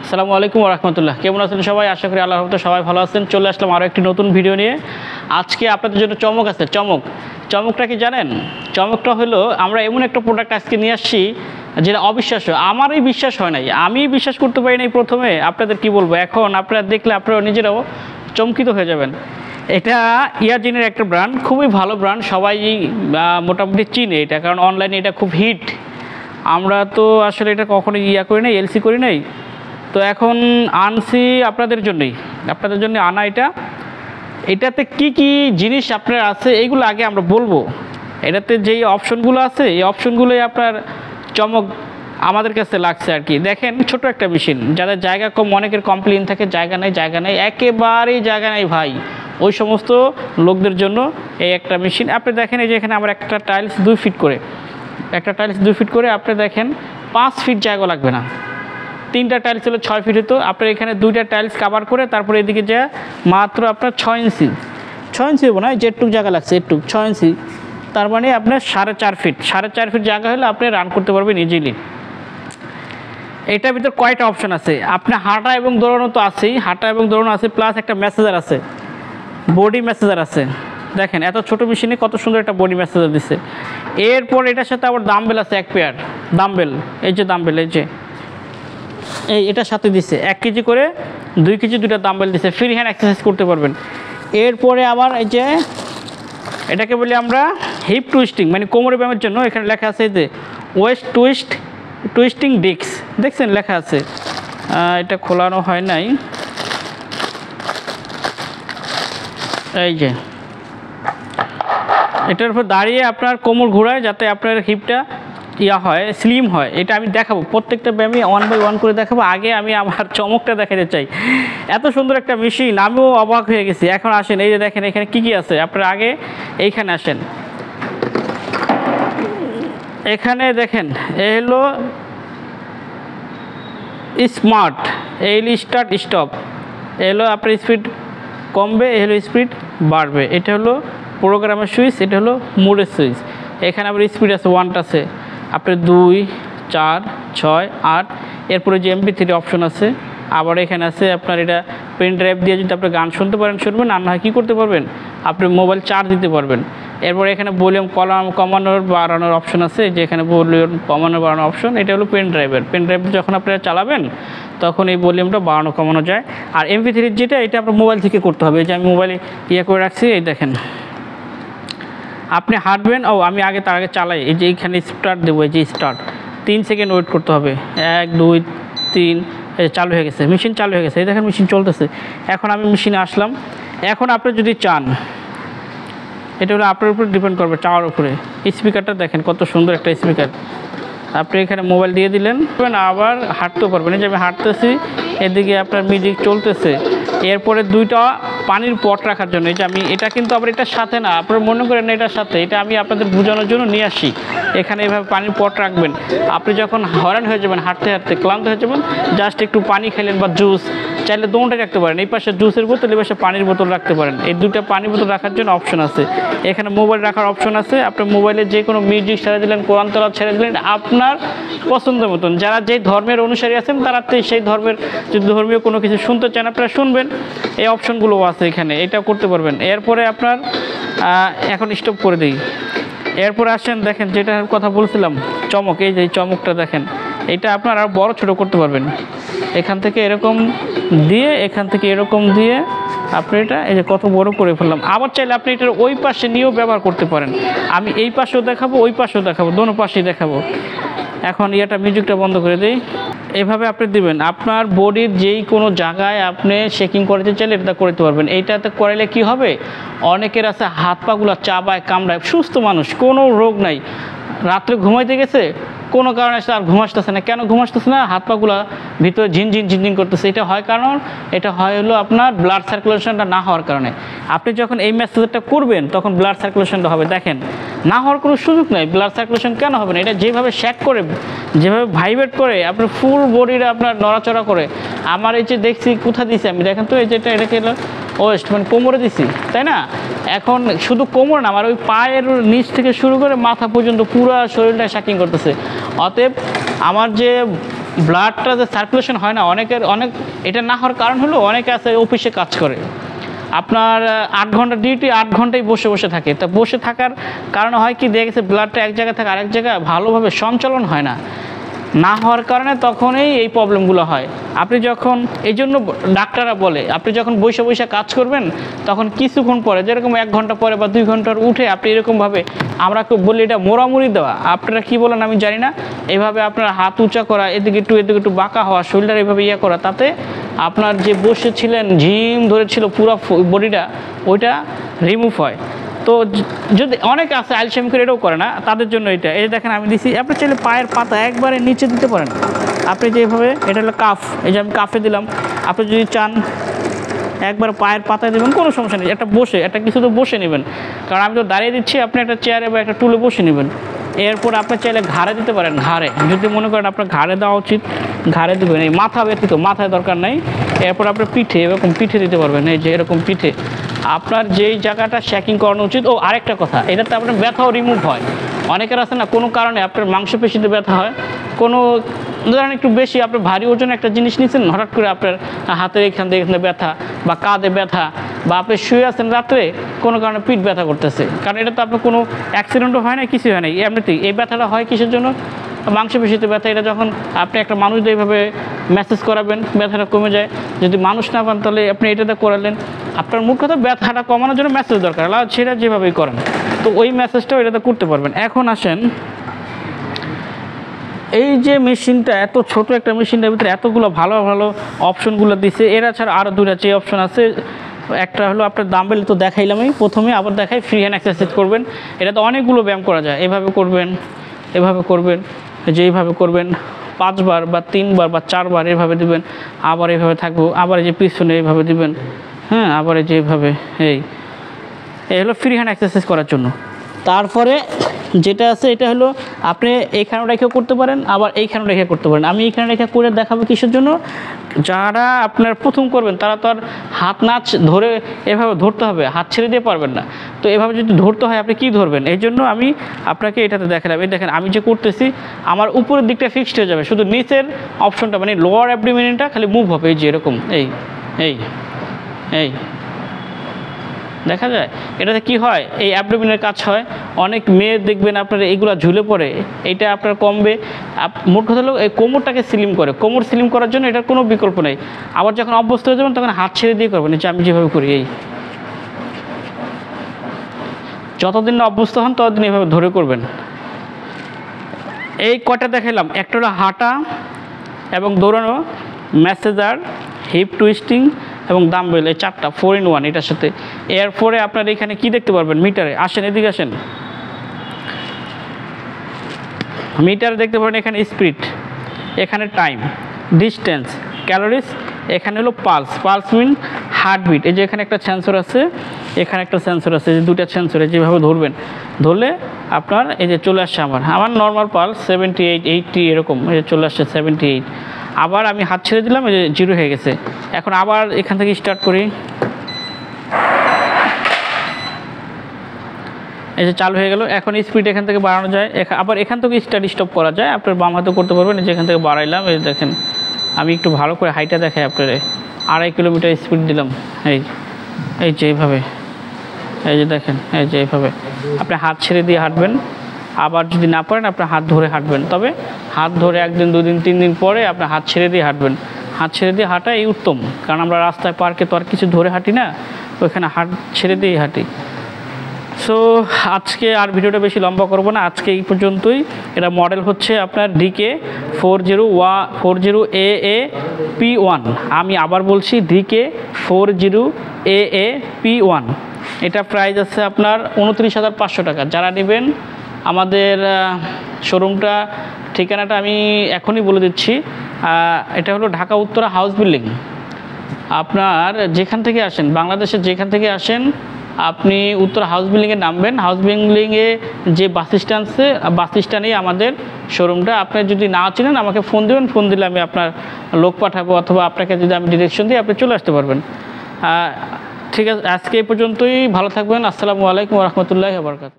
আসসালামু আলাইকুম ওয়া রাহমাতুল্লাহ। কেমন আছেন সবাই? আশা করি আল্লাহর রহমতে সবাই ভালো আছেন। চলে আসলাম আরও একটি নতুন ভিডিও নিয়ে। আজকে আপনাদের জন্য চমক আছে। চমকটা কি জানেন? চমকটা হলো আমরা এমন একটা প্রোডাক্ট আজকে নিয়ে আসছি যেটা অবিশ্বাস্য। আমারই বিশ্বাস হয় নাই, আমি বিশ্বাস করতে পারি নাই প্রথমে। আপনাদের কি বলবো, এখন আপনারা দেখলে আপনারা নিজেরাও চমকিত হয়ে যাবেন। এটা ইয়ারজিনের একটা ব্র্যান্ড, খুবই ভালো ব্র্যান্ড, সবাই মোটামুটি চিনে এটা, কারণ অনলাইনে এটা খুব হিট। আমরা তো আসলে এটা কখনো করি নাই, এলসি করি নাই, তো এখন আনছি আপনাদের জন্য আনা। এটাতে কি কি জিনিস আপনার আছে এইগুলো আগে আমরা বলবো। এটাতে যেই অপশনগুলো আছে এই ওই আপনার চমক আমাদের কাছে লাগছে আর কি। দেখেন, ছোট একটা মেশিন, যাদের জায়গা কম, অনেকের কমপ্লেন থাকে জায়গা নেই, একেবারেই জায়গা নেই ভাই, ওই সমস্ত লোকদের জন্য এই একটা মেশিন। আপনি দেখেন, এই যে এখানে আমার একটা টাইলস 2 ফিট করে, আপনি দেখেন 5 ফিট জায়গা লাগবে না। 3টা টাইলস হলো 6 ফিট হতো, আপনার এখানে 2টা টাইলস কাভার করে তারপরে এদিকে যা মাত্র আপনার 6 ইঞ্চি হবো না, যেটুক জায়গা লাগছে একটু 6 ইঞ্চি, তার মানে আপনার 4.5 ফিট জায়গা হলে আপনি রান করতে পারবেন ইজিলি। এটার ভিতর কয়টা অপশন আছে, আপনি হাঁটা এবং দৌড়ানো তো আছেই, প্লাস একটা মেসেজার আছে, বডি মেসেজার আছে। দেখেন এত ছোট মেশিনে কত সুন্দর একটা বডি মেসেজার দিচ্ছে। এরপর এটার সাথে আবার ডাম্বেল আছে, 1 পেয়ার ডাম্বেল, এই যে ডাম্বেল, এটার সাথে দিচ্ছে 1 কেজি করে, 2 কেজি 2টা ডাম্বেল দিচ্ছে, ফ্রি হ্যান্ড এক্সারসাইজ করতে পারবেন। এরপরে আবার এই যে এটাকে বলি আমরা হিপ টুইস্টিং, মানে কোমরে ব্যায়ামের জন্য। এখানে লেখা আছে এই যে ওয়েস্ট টুইস্টিং ডিস্ক, দেখছেন লেখা আছে। এটা খোলানো হয় নাই, এই যে এটার উপর দাঁড়িয়ে আপনার কোমর ঘোরায় যাতে আপনার হিপটা স্লিম হয়। এটা আমি দেখাবো, প্রত্যেকটা ব্যায়ামই 1 বাই 1 করে দেখাবো। আগে আমি আমার চমকটা দেখাতে চাই। এত সুন্দর একটা মেশিন, আমিও অবাক হয়ে গেছি। এখন আসেন, এই যে দেখেন এখানে কি আছে। আপনারা আগে এইখানে আসেন, এখানে দেখেন এই হলো স্মার্ট, এই হলো স্টার্ট স্টপ, এই হলো আপনার স্পিড কমবে, এই হলো স্পিড বাড়বে। এটা হলো প্রোগ্রামের সুইচ, এটা হলো মোডের সুইচ। এখানে আবার স্পিড আছে 1 আছে, আপনার 2, 4, 6, 8। এরপরে যে MP3 অপশন আছে। আবার এখানে আছে আপনার এটা পেন ড্রাইভ দিয়ে যদি আপনি গান শুনতে পারেন শুনবেন, আর না হয় কী করতে পারবেন, আপনি মোবাইল চার্জ দিতে পারবেন। এরপরে এখানে ভলিউম কমানোর বাড়ানোর অপশন আছে, যে এখানে ভলিউম কমানো বাড়ানোর অপশন। এটা হলো পেন ড্রাইভ যখন আপনারা চালাবেন তখন এই ভলিউমটা বাড়ানো কমানো যায়। আর MP3 যেটা, এটা আপনার মোবাইল থেকে করতে হবে। এই যে আমি মোবাইলে করে রাখছি, এই দেখেন আপনি হাঁটবেন। আমি তার আগে চালাই, এই যে এইখানে স্টার্ট দেবো, এই যে স্টার্ট 3 সেকেন্ড ওয়েট করতে হবে। 1, 2, 3, চালু হয়ে গেছে, মেশিন চালু হয়ে গেছে। এই দেখেন মেশিন চলতেছে। এখন আমি মেশিনে আসলাম। এখন আপনি যদি চান, এটা হলো আপনার উপরে ডিপেন্ড করবে, চাওয়ার উপরে। স্পিকারটা দেখেন কত সুন্দর একটা স্পিকার। আপনি এখানে মোবাইল দিয়ে দিলেন, আবার হাঁটতেও পারবেন। এই যে আমি হাঁটতেছি, এদিকে আপনার মিউজিক চলতেছে। এরপরে 2টা পানির পট রাখার জন্য, এই যে এটা কিন্তু আবার এটার সাথে না, আপনারা মনে করেন না এটার সাথে, এটা আমি আপনাদের বোঝানোর জন্য নিয়ে আসি। এখানে এভাবে পানির পট রাখবেন। আপনি যখন হয়রান হয়ে যাবেন, হাঁটতে ক্লান্ত হয়ে যাবেন, জাস্ট একটু পানি খেলেন বা জুস, চাইলে দোনটাই রাখতে পারেন। এই পাশে জুসের বোতল, এই পাশে পানির বোতল রাখতে পারেন। এই 2টা পানির বোতল রাখার জন্য অপশন আছে। এখানে মোবাইল রাখার অপশন আছে। আপনার মোবাইলে যে কোনো মিউজিক ছেড়ে দিলেন, কোরআন তেলাওয়াত ছেড়ে দিলেন, আপনার পছন্দ মতন। যারা যে ধর্মের অনুসারী আছেন তারা সেই ধর্মের, যদি ধর্মীয় কোনো কিছু শুনতে চান আপনারা শুনবেন। এই অপশনগুলোও আছে এখানে, এটা করতে পারবেন। এরপরে আপনার এখন স্টপ করে দিই। এরপরে আসেন, দেখেন যেটার কথা বলছিলাম চমক, এই যে চমকটা দেখেন, এটা আপনার আর বড় ছোট করতে পারবেন। এখান থেকে এরকম দিয়ে, এখান থেকে এরকম দিয়ে আপনি এটা এই যে কত বড় করে ফেললাম। আবার চাইলে আপনি এটার ওই পাশে নিয়েও ব্যবহার করতে পারেন। আমি এই পাশেও দেখাবো, ওই পাশেও দেখাবো, দোনো পাশেই দেখাবো। এখন মিউজিকটা বন্ধ করে দিই। এভাবে আপনি দিবেন, আপনার বডির যেই কোনো জায়গায় আপনি শেকিং করতে চাইলে এটা করতে পারবেন। এইটাতে করাইলে কি হবে, অনেকের আছে হাত পাগুলো চাবায় কামড়ায়, সুস্থ মানুষ, কোনো রোগ নাই, রাত্রে ঘুমাইতে গেছে, কোনো কারণে আর ঘুমাসতেছে না। কেন ঘুমাসতেছে না? হাত পাগুলো ভিতরে ঝিনঝিন করতেছে। এটা হলো আপনার ব্লাড সার্কুলেশনটা না হওয়ার কারণে। আপনি যখন এই মেসেজটা করবেন তখন ব্লাড সার্কুলেশনটা হবে। দেখেন, না হওয়ার কোনো সুযোগ নেই। ব্লাড সার্কুলেশন কেন হবে না? এটা যেভাবে শেক করে, যেভাবে ভাইব্রেট করে, আপনার ফুল বডিটা আপনার নড়াচড়া করে। আমার এই যে দেখছি কোথা দিছি আমি, দেখেন তো, এই যেটা এটাকে ওয়েস্ট, মানে কোমরে দিছি, তাই না? এখন শুধু কোমর না, আমার ওই পায়ের নিচ থেকে শুরু করে মাথা পর্যন্ত পুরো শরীরটা শাকিং করতেছে। অতএব আমার যে ব্লাডটা যে সার্কুলেশন হয় না, অনেক এটা না হওয়ার কারণ হলো অনেকে আছে অফিসে কাজ করে, আপনার 8 ঘন্টা ডিউটি, 8 ঘন্টায় বসে বসে থাকে। তা বসে থাকার কারণে হয় কি, দেখে গেছে ব্লাডটা এক জায়গা থেকে আরেক জায়গায় ভালোভাবে সঞ্চালন হয় না হওয়ার কারণে তখনই এই প্রবলেমগুলো হয়। আপনি যখন, এই জন্য ডাক্তাররা বলে আপনি যখন বসে বসে কাজ করবেন তখন কিছুক্ষণ পরে, যেরকম 1 ঘন্টা পরে বা 2 ঘন্টার উঠে আপনি এরকমভাবে, আমরা কেউ বলি এটা মোড়ামুড়ি দেওয়া, আপনারা কি বলেন আমি জানি না, এইভাবে আপনার হাত উঁচা করা, এদিকে একটু বাঁকা হওয়া, শোল্ডার এইভাবে ইয়ে করা, তাতে আপনার যে বসেছিলেন ঝিম ধরেছিল পুরো বডিটা, ওইটা রিমুভ হয়। তো যদি অনেকে আছে আলসেমি করে এটাও করে না, তাদের জন্য এটা, এই দেখেন আমি দিছি। আপনি চাইলে পায়ের পাতা একবারে নিচে দিতে পারেন, আপনি যেভাবে, এটা হলো কাফ, এই যে আমি কাফে দিলাম, আপনি যদি চান একবার পায়ের পাতায় দেবেন, কোনো সমস্যা নেই। একটা কিছু তো বসে নেবেন, কারণ আমি তো দাঁড়িয়ে দিচ্ছি, আপনি একটা চেয়ারে বা একটা টুলে বসে নেবেন। এরপর আপনি চাইলে ঘাড়ে দিতে পারেন, ঘাড়ে যদি মনে করেন আপনার ঘাড়ে দেওয়া উচিত, ঘাড়ে দেবেন। এই মাথা ব্যতীত, মাথায় দরকার নেই। এরপর আপনার পিঠে, এরকম পিঠে দিতে পারবেন, এই যে এরকম পিঠে আপনার যেই জায়গাটা শেকিং করানো উচিত। ও আরেকটা কথা, এটাতে আপনার ব্যথাও রিমুভ হয়। অনেকের আছে না, কোনো কারণে আপনার মাংসপেশিতে ব্যথা হয়, কোনো ধরেন একটু বেশি আপনি ভারী ওজন একটা জিনিস নিচ্ছেন, হঠাৎ করে আপনার হাতের এখানে ব্যথা বা কাঁধে ব্যথা, বা আপনি শুয়ে আছেন রাত্রে কোনো কারণে পিঠ ব্যথা করতেছে, কারণ এটা তো আপনার কোনো অ্যাক্সিডেন্টও হয় না, কিছুই হয় না, এমনিতেই এই ব্যথাটা হয় কিসের জন্য, মাংসপেশিতে ব্যথা। এটা যখন আপনি একটা মানুষ এইভাবে ম্যাসেজ করাবেন, ব্যথাটা কমে যায়। যদি মানুষ না পান তাহলে আপনি এটাতে করালেন, আপনার মূল কথা ব্যথাটা কমানোর জন্য মেসেজ দরকার, সেটা যেভাবেই করেন, তো ওই মেসেজটাও এটাতে করতে পারবেন। এখন আসেন, এই যে মেশিনটা, এত ছোট একটা মেশিনটার ভিতরে এতগুলো ভালো ভালো অপশনগুলো দিছে, এরা ছাড়া আরও 2টা যে অপশন আছে, একটা হলো আপনার ডাম্বেল, তো দেখাইলামই প্রথমে, আবার দেখাই ফ্রি হ্যান্ড এক্সারসাইজ করবেন। এটা তো অনেকগুলো ব্যায়াম করা যায়, এভাবে করবেন, এভাবে করবেন, যে এইভাবে করবেন 5 বার বা 3 বার বা 4 বার এভাবে দিবেন, আবার এভাবে থাকবো, আবার এই যে পিছনে এইভাবে দিবেন, হ্যাঁ, আবার এই যে এইভাবে, এই হলো ফ্রি হ্যান্ড এক্সারসাইজ করার জন্য। তারপরে যেটা আছে, এটা হলো আপনি এইখানে রেখে করতে পারেন, আবার এইখানে রেখে করতে পারেন। আমি এইখানে রেখে করে দেখাবো কিসের জন্য, যারা আপনার প্রথম করবেন তারা তো আর হাত নাচ ধরে এভাবে ধরতে হবে, হাত ছেড়ে দিয়ে পারবেন না। তো এভাবে যদি ধরতে হয় আপনি কি ধরবেন, এই জন্য আমি আপনাকে এটাতে দেখালাম। এই দেখেন আমি যে করতেছি, আমার উপরের দিকটা ফিক্সড হয়ে যাবে, শুধু নিচের অপশনটা মানে লোয়ার অ্যাবডোমেনটা খালি মুভ হবে, এই যে এরকম, এই দেখা যায়। এটাতে কি হয়, এই অ্যাবডোমেনের কাজ হয়। অনেক মেয়ে দেখবেন আপনার এইগুলো ঝুলে পড়ে, এইটা আপনার কমবে। মোট কথা হলো এই কোমরটাকে স্লিম করে, কোমর স্লিম করার জন্য এটার কোনো বিকল্প নেই। আবার যখন অভ্যস্ত হয়ে যাবেন তখন হাত ছেড়ে দিয়ে করবেন, যে আমি যেভাবে করি, যতদিন না অভ্যস্ত হন ততদিন এভাবে ধরে করবেন। এই কটা দেখালাম, একটা হলো হাঁটা এবং দৌড়ানো, ম্যাসেজার, হিপ টুইস্টিং এবং ডাম্বেল, এই 4টা 4 in 1 এটার সাথে। এরপরে আপনার এখানে কি দেখতে পারবেন, মিটারে আসেন, এদিকে আসেন, মিটারে দেখতে পারেন এখানে স্পিড, এখানে টাইম, ডিস্টেন্স, ক্যালোরিজ, এখানে হলো পালস মিন হার্টবিট। এই যে এখানে একটা সেন্সর আছে, এখানে একটা সেন্সর আছে, যে 2টা সেন্সর, যেভাবে ধরবেন, ধরলে আপনার এই যে চলে আসছে আমার নর্মাল পালস 78, 80 এরকম, এই যে চলে আসছে 78। আবার আমি হাত ছেড়ে দিলাম, এই যে 0 হয়ে গেছে। এখন আবার এখান থেকে স্টার্ট করি, এই যে চালু হয়ে গেল। এখন স্পিড এখান থেকে বাড়ানো যায়, আবার এখান থেকে স্টার্ট স্টপ করা যায়, আপনার বাম হাতে করতে পারবেন। এই যে এখান থেকে বাড়াইলাম, এই দেখেন আমি একটু ভালো করে হাইটটা দেখাই আপনার, 2.5 কিলোমিটার স্পিড দিলাম, এই যে এইভাবে, এই যে দেখেন, এই যে এইভাবে আপনি হাত ছেড়ে দিয়ে হাঁটবেন। আবার যদি না পারেন আপনার হাত ধরে হাঁটবেন, তবে হাত ধরে 1 দিন 2 দিন 3 দিন পরে আপনার হাত ছেড়ে দিয়ে হাঁটবেন। হাত ছেড়ে দিয়ে হাঁটা এই উত্তম, কারণ আমরা রাস্তায় পার্কে তো আর কিছু ধরে হাঁটি না, ওইখানে হাত ছেড়ে দিয়েই হাঁটি। সো আজকে আর ভিডিওটা বেশি লম্বা করব না, আজকে এই পর্যন্তই। এটা মডেল হচ্ছে আপনার DK40AA-P1। আমি আবার বলছি DK40AA-P1। এটা প্রাইস আছে আপনার 29,500 টাকা। যারা নেবেন আমাদের শোরুমটা, ঠিকানাটা আমি এখনই বলে দিচ্ছি। এটা হলো ঢাকা উত্তরা হাউস বিল্ডিং। আপনার যেখান থেকে আসেন, বাংলাদেশের যেখান থেকে আসেন, আপনি উত্তরা হাউস বিল্ডিংয়ে নামবেন। হাউস বিল্ডিংয়ে যে বাস স্ট্যান্ডেই আমাদের শোরুমটা। আপনি যদি না চিনেন আমাকে ফোন দেবেন, ফোন দিলে আমি আপনার লোক পাঠাবো, অথবা আপনাকে যদি আমি ডিরেকশন দিই আপনি চলে আসতে পারবেন। ঠিক আছে, আজকে এই পর্যন্তই। ভালো থাকবেন। আসসালামু আলাইকুম ওয়া রাহমাতুল্লাহি ওয়া বারাকাতুহু।